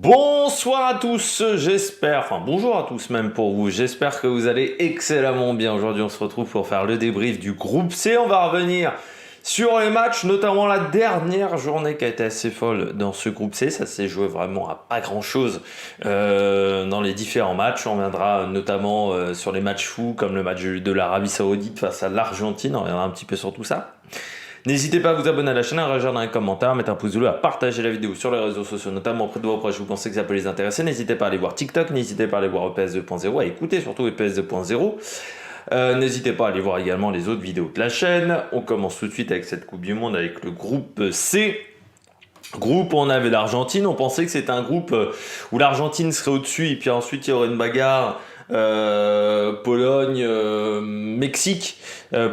Bonsoir à tous, bonjour à tous même pour vous, j'espère que vous allez excellemment bien. Aujourd'hui on se retrouve pour faire le débrief du groupe C, on va revenir sur les matchs, notamment la dernière journée qui a été assez folle dans ce groupe C, ça s'est joué vraiment à pas grand chose dans les différents matchs. On reviendra notamment sur les matchs fous comme le match de l'Arabie Saoudite face à l'Argentine, on reviendra un petit peu sur tout ça. N'hésitez pas à vous abonner à la chaîne, à réagir dans les commentaires, à mettre un pouce bleu, à partager la vidéo sur les réseaux sociaux, notamment auprès de vos proches, vous pensez que ça peut les intéresser. N'hésitez pas à aller voir TikTok, n'hésitez pas à aller voir EPS 2.0, à écouter surtout EPS 2.0. N'hésitez pas à aller voir également les autres vidéos de la chaîne. On commence tout de suite avec cette Coupe du Monde, avec le groupe C. Groupe où on avait l'Argentine, on pensait que c'était un groupe où l'Argentine serait au-dessus et puis ensuite il y aurait une bagarre Pologne, Mexique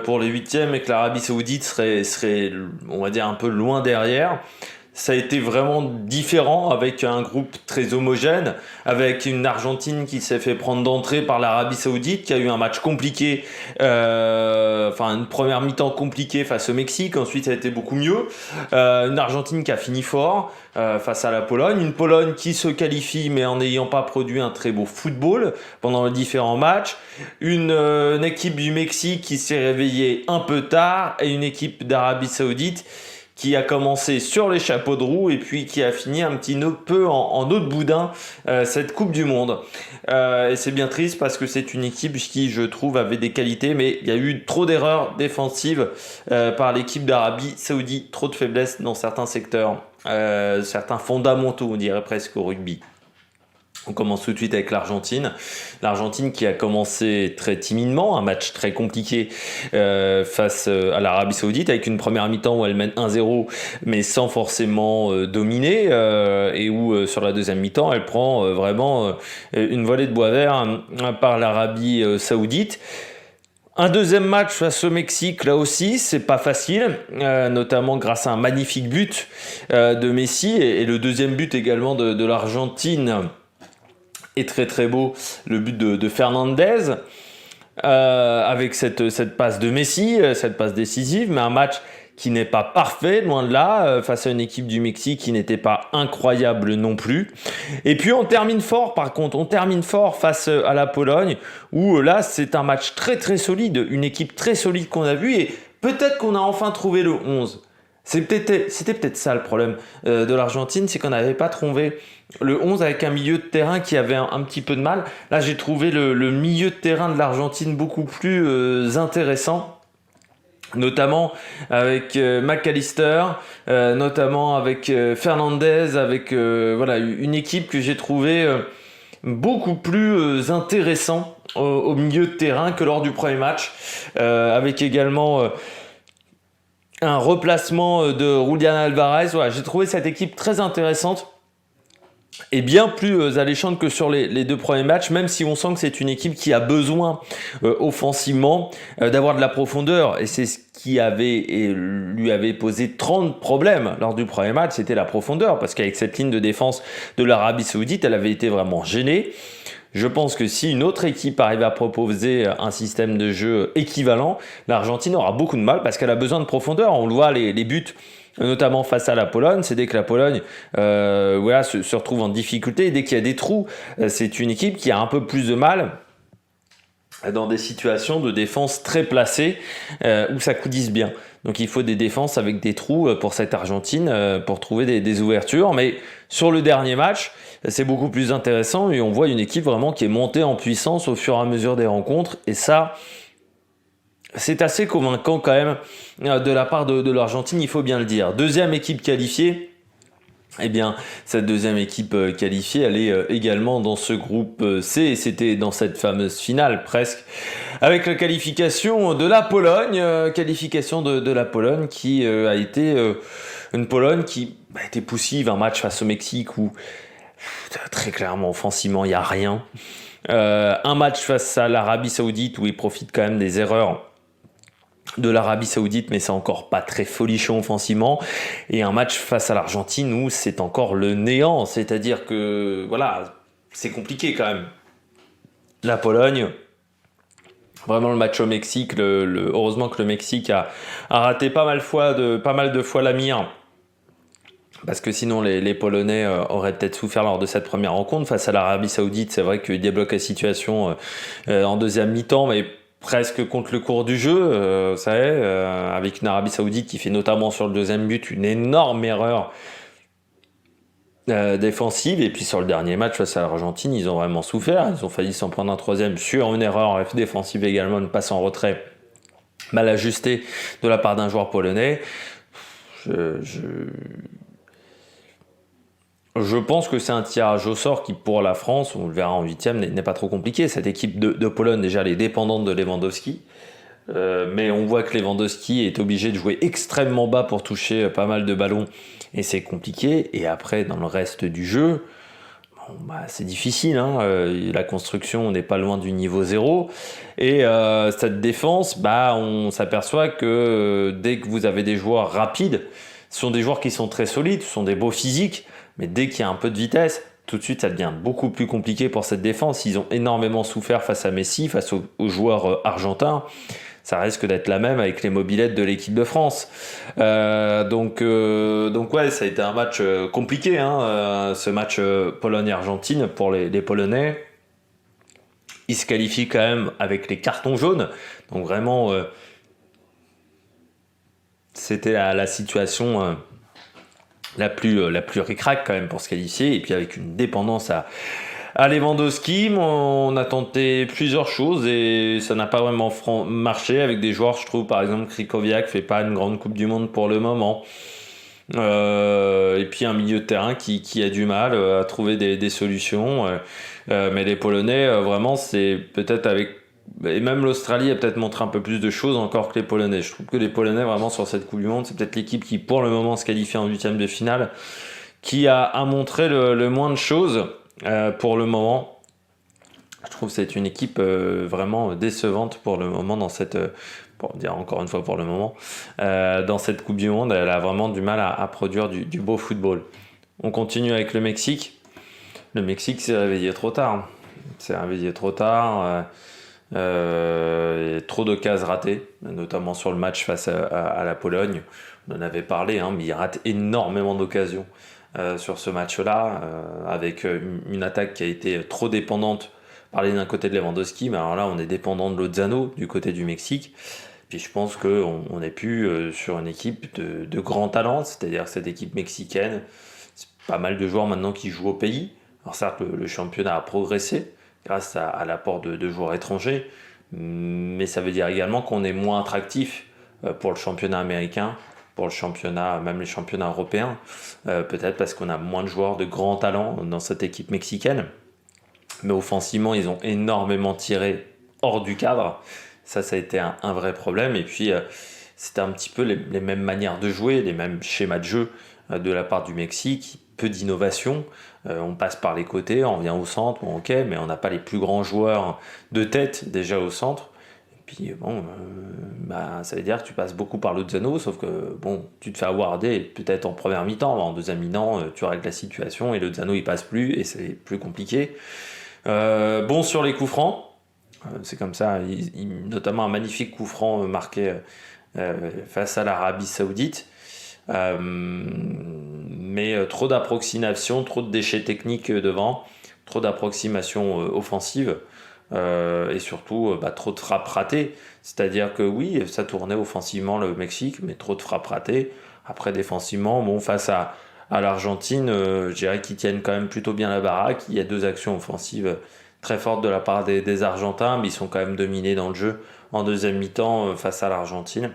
pour les huitièmes et que l'Arabie Saoudite serait, on va dire, un peu loin derrière. Ça a été vraiment différent avec un groupe très homogène, avec une Argentine qui s'est fait prendre d'entrée par l'Arabie Saoudite, qui a eu un match compliqué, une première mi-temps compliquée face au Mexique, ensuite ça a été beaucoup mieux. Une Argentine qui a fini fort face à la Pologne, une Pologne qui se qualifie mais en n'ayant pas produit un très beau football pendant les différents matchs, une équipe du Mexique qui s'est réveillée un peu tard et une équipe d'Arabie Saoudite qui a commencé sur les chapeaux de roue et puis qui a fini un petit peu en eau de boudin cette Coupe du Monde. Et c'est bien triste parce que c'est une équipe qui, je trouve, avait des qualités, mais il y a eu trop d'erreurs défensives par l'équipe d'Arabie Saoudite, trop de faiblesses dans certains secteurs, certains fondamentaux, on dirait presque au rugby. On commence tout de suite avec l'Argentine. L'Argentine qui a commencé très timidement, un match très compliqué face à l'Arabie Saoudite, avec une première mi-temps où elle mène 1-0, mais sans forcément dominer, et où sur la deuxième mi-temps, elle prend vraiment une volée de bois vert par l'Arabie Saoudite. Un deuxième match face au Mexique, là aussi, c'est pas facile, notamment grâce à un magnifique but de Messi, et le deuxième but également de l'Argentine est très très beau, le but de Fernandez, avec cette passe de Messi, cette passe décisive, mais un match qui n'est pas parfait, loin de là, face à une équipe du Mexique qui n'était pas incroyable non plus. Et puis on termine fort par contre, on termine fort face à la Pologne, où là c'est un match très très solide, une équipe très solide qu'on a vue, et peut-être qu'on a enfin trouvé le 11. C'était peut-être ça le problème de l'Argentine, c'est qu'on n'avait pas trouvé le 11 avec un milieu de terrain qui avait un petit peu de mal. Là, j'ai trouvé le milieu de terrain de l'Argentine beaucoup plus intéressant, notamment avec McAllister, notamment avec Fernandez, avec une équipe que j'ai trouvée beaucoup plus intéressant au milieu de terrain que lors du premier match, avec également un replacement de Julián Álvarez. Voilà, j'ai trouvé cette équipe très intéressante et bien plus alléchante que sur les deux premiers matchs, même si on sent que c'est une équipe qui a besoin offensivement d'avoir de la profondeur, et c'est ce qui lui avait posé 30 problèmes lors du premier match, c'était la profondeur, parce qu'avec cette ligne de défense de l'Arabie Saoudite, elle avait été vraiment gênée. Je pense que si une autre équipe arrive à proposer un système de jeu équivalent, l'Argentine aura beaucoup de mal parce qu'elle a besoin de profondeur. On le voit, les buts, notamment face à la Pologne, c'est dès que la Pologne se retrouve en difficulté, dès qu'il y a des trous, c'est une équipe qui a un peu plus de mal dans des situations de défense très placées où ça coudisse bien. Donc il faut des défenses avec des trous pour cette Argentine, pour trouver des ouvertures. Mais sur le dernier match, c'est beaucoup plus intéressant et on voit une équipe vraiment qui est montée en puissance au fur et à mesure des rencontres. Et ça, c'est assez convaincant quand même de la part de l'Argentine, il faut bien le dire. Deuxième équipe qualifiée. Eh bien, cette deuxième équipe qualifiée, elle est également dans ce groupe C, et c'était dans cette fameuse finale presque, avec la qualification de la Pologne, de la Pologne qui a été une Pologne qui a été poussive, un match face au Mexique où très clairement offensivement il n'y a rien, un match face à l'Arabie Saoudite où ils profitent quand même des erreurs de l'Arabie Saoudite, mais c'est encore pas très folichon offensivement, et un match face à l'Argentine où c'est encore le néant, c'est-à-dire que voilà, c'est compliqué quand même. La Pologne, vraiment le match au Mexique, heureusement que le Mexique a raté pas mal de fois la mire Parce que sinon, les Polonais auraient peut-être souffert lors de cette première rencontre. Face à l'Arabie Saoudite, c'est vrai qu'ils débloquent la situation en deuxième mi-temps, mais presque contre le cours du jeu, ça est, avec une Arabie Saoudite qui fait notamment sur le deuxième but une énorme erreur défensive. Et puis sur le dernier match face à l'Argentine, ils ont vraiment souffert. Ils ont failli s'en prendre un troisième sur une erreur défensive également, une passe en retrait mal ajustée de la part d'un joueur polonais. Je pense que c'est un tirage au sort qui, pour la France, on le verra en huitième, n'est pas trop compliqué. Cette équipe de Pologne, déjà, elle est dépendante de Lewandowski. Mais on voit que Lewandowski est obligé de jouer extrêmement bas pour toucher pas mal de ballons. Et c'est compliqué. Et après, dans le reste du jeu, bon, bah, c'est difficile. Hein. La construction n'est pas loin du niveau zéro. Et cette défense, bah, on s'aperçoit que dès que vous avez des joueurs rapides, ce sont des joueurs qui sont très solides, ce sont des beaux physiques. Mais dès qu'il y a un peu de vitesse, tout de suite, ça devient beaucoup plus compliqué pour cette défense. Ils ont énormément souffert face à Messi, face aux joueurs argentins. Ça risque d'être la même avec les mobilettes de l'équipe de France. Donc ouais, ça a été un match compliqué, hein, ce match Pologne-Argentine pour les Polonais. Ils se qualifient quand même avec les cartons jaunes. Donc vraiment, c'était la situation la plus ric-rac quand même pour se qualifier. Et puis avec une dépendance à Lewandowski, on a tenté plusieurs choses et ça n'a pas vraiment marché avec des joueurs, je trouve, par exemple, Krychowiak fait pas une grande Coupe du Monde pour le moment. Et puis un milieu de terrain qui a du mal à trouver des solutions. Mais les Polonais, vraiment, c'est peut-être avec... Et même l'Australie a peut-être montré un peu plus de choses encore que les Polonais. Je trouve que les Polonais, vraiment, sur cette Coupe du Monde, c'est peut-être l'équipe qui, pour le moment, se qualifie en huitième de finale, qui a montré le moins de choses pour le moment. Je trouve que c'est une équipe vraiment décevante pour le moment dans cette... pour dire encore une fois pour le moment, dans cette Coupe du Monde, elle a vraiment du mal à produire du beau football. On continue avec le Mexique. Le Mexique s'est réveillé trop tard. C'est réveillé trop tard. Trop de cases ratées, notamment sur le match face à la Pologne. On en avait parlé, hein, mais il rate énormément d'occasions sur ce match-là, avec une attaque qui a été trop dépendante. Parler d'un côté de Lewandowski, mais alors là, on est dépendant de Lozano du côté du Mexique. Puis je pense qu'on est plus sur une équipe de grands talents, c'est-à-dire cette équipe mexicaine. C'est pas mal de joueurs maintenant qui jouent au pays. Alors certes, le championnat a progressé grâce à l'apport de joueurs étrangers, mais ça veut dire également qu'on est moins attractif pour le championnat américain, pour le championnat, même les championnats européens, peut-être parce qu'on a moins de joueurs de grands talents dans cette équipe mexicaine. Mais offensivement, ils ont énormément tiré hors du cadre. Ça a été un vrai problème. Et puis, c'était un petit peu les mêmes manières de jouer, les mêmes schémas de jeu de la part du Mexique. Peu d'innovation. On passe par les côtés, on vient au centre, bon, ok, mais on n'a pas les plus grands joueurs de tête déjà au centre. Et puis, bon, bah, ça veut dire que tu passes beaucoup par Lozano, sauf que, bon, tu te fais awarder peut-être en première mi-temps. En deuxième mi-temps, tu règles la situation et Lozano, il passe plus et c'est plus compliqué. Bon sur les coups francs, c'est comme ça, notamment un magnifique coup franc marqué face à l'Arabie Saoudite. Mais trop d'approximations, trop de déchets techniques devant, trop d'approximations offensives et surtout trop de frappes ratées. C'est-à-dire que oui, ça tournait offensivement le Mexique, mais trop de frappes ratées. Après défensivement, bon, face à l'Argentine, je dirais qu'ils tiennent quand même plutôt bien la baraque. Il y a deux actions offensives très fortes de la part des Argentins, mais ils sont quand même dominés dans le jeu en deuxième mi-temps face à l'Argentine.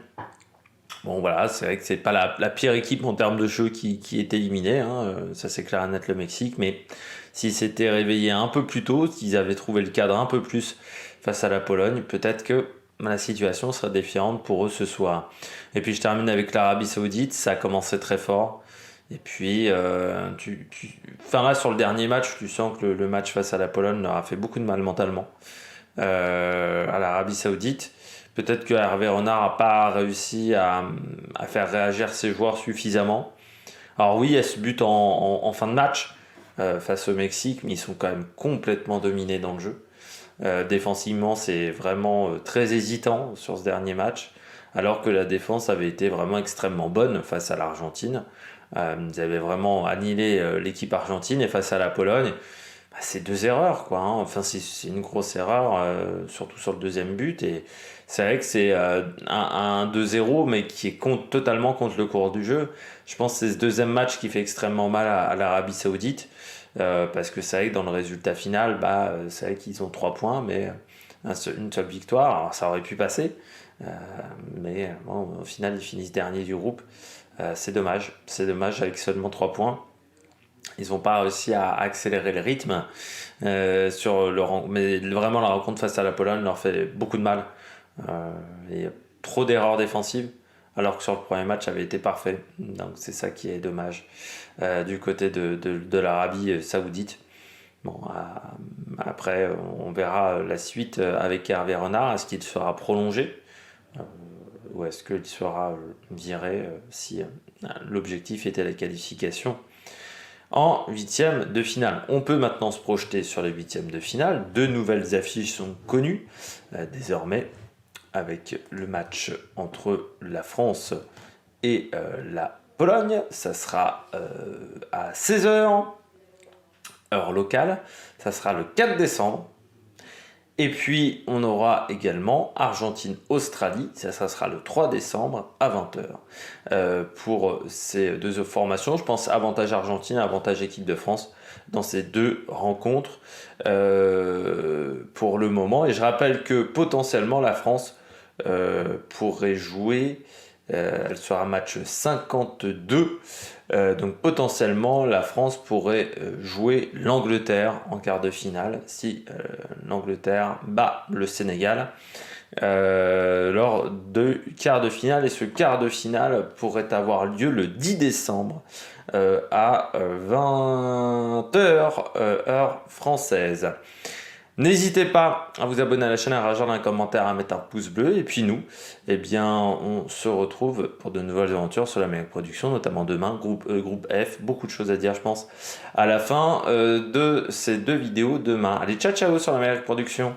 Bon voilà, c'est vrai que c'est pas la pire équipe en termes de jeu qui est éliminée, hein, ça c'est clair et net le Mexique, mais s'ils s'étaient réveillés un peu plus tôt, s'ils avaient trouvé le cadre un peu plus face à la Pologne, peut-être que la situation serait différente pour eux ce soir. Et puis je termine avec l'Arabie Saoudite, ça a commencé très fort. Et puis, enfin là sur le dernier match, tu sens que le match face à la Pologne leur a fait beaucoup de mal mentalement à l'Arabie Saoudite. Peut-être que Hervé Renard n'a pas réussi à faire réagir ses joueurs suffisamment. Alors oui, il y a ce but en fin de match face au Mexique, mais ils sont quand même complètement dominés dans le jeu. Défensivement, c'est vraiment très hésitant sur ce dernier match, alors que la défense avait été vraiment extrêmement bonne face à l'Argentine. Ils avaient vraiment annihilé l'équipe argentine et face à la Pologne, bah, c'est deux erreurs, quoi, hein. Enfin, c'est une grosse erreur, surtout sur le deuxième but. Et c'est vrai que c'est un 2-0, mais qui est totalement contre le cours du jeu. Je pense que c'est ce deuxième match qui fait extrêmement mal à l'Arabie Saoudite. Parce que c'est vrai que dans le résultat final, bah, c'est vrai qu'ils ont 3 points, mais une seule victoire. Alors, ça aurait pu passer. Euh, mais bon, au final, ils finissent dernier du groupe. C'est dommage. C'est dommage avec seulement 3 points. Ils n'ont pas réussi à accélérer le rythme mais vraiment la rencontre face à la Pologne leur fait beaucoup de mal. Il y a trop d'erreurs défensives alors que sur le premier match avait été parfait. Donc c'est ça qui est dommage du côté de l'Arabie Saoudite. Bon, après on verra la suite avec Hervé Renard. Est-ce qu'il sera prolongé ou est-ce qu'il sera viré si l'objectif était la qualification en huitième de finale? On peut maintenant se projeter sur les huitièmes de finale. Deux nouvelles affiches sont connues désormais avec le match entre la France et la Pologne. Ça sera à 16h, heure locale. Ça sera le 4 décembre. Et puis, on aura également Argentine-Australie, ça sera le 3 décembre à 20h. Pour ces deux formations, je pense avantage Argentine, avantage équipe de France dans ces deux rencontres pour le moment. Et je rappelle que potentiellement la France pourrait jouer, elle sera match 52. Donc potentiellement la France pourrait jouer l'Angleterre en quart de finale si l'Angleterre bat le Sénégal lors de quart de finale, et ce quart de finale pourrait avoir lieu le 10 décembre à 20h heure française. N'hésitez pas à vous abonner à la chaîne, à rajouter un commentaire, à mettre un pouce bleu. Et puis nous, eh bien, on se retrouve pour de nouvelles aventures sur la Méric Production, notamment demain, groupe F. Beaucoup de choses à dire, je pense, à la fin de ces deux vidéos demain. Allez, ciao, ciao sur la Méric Production.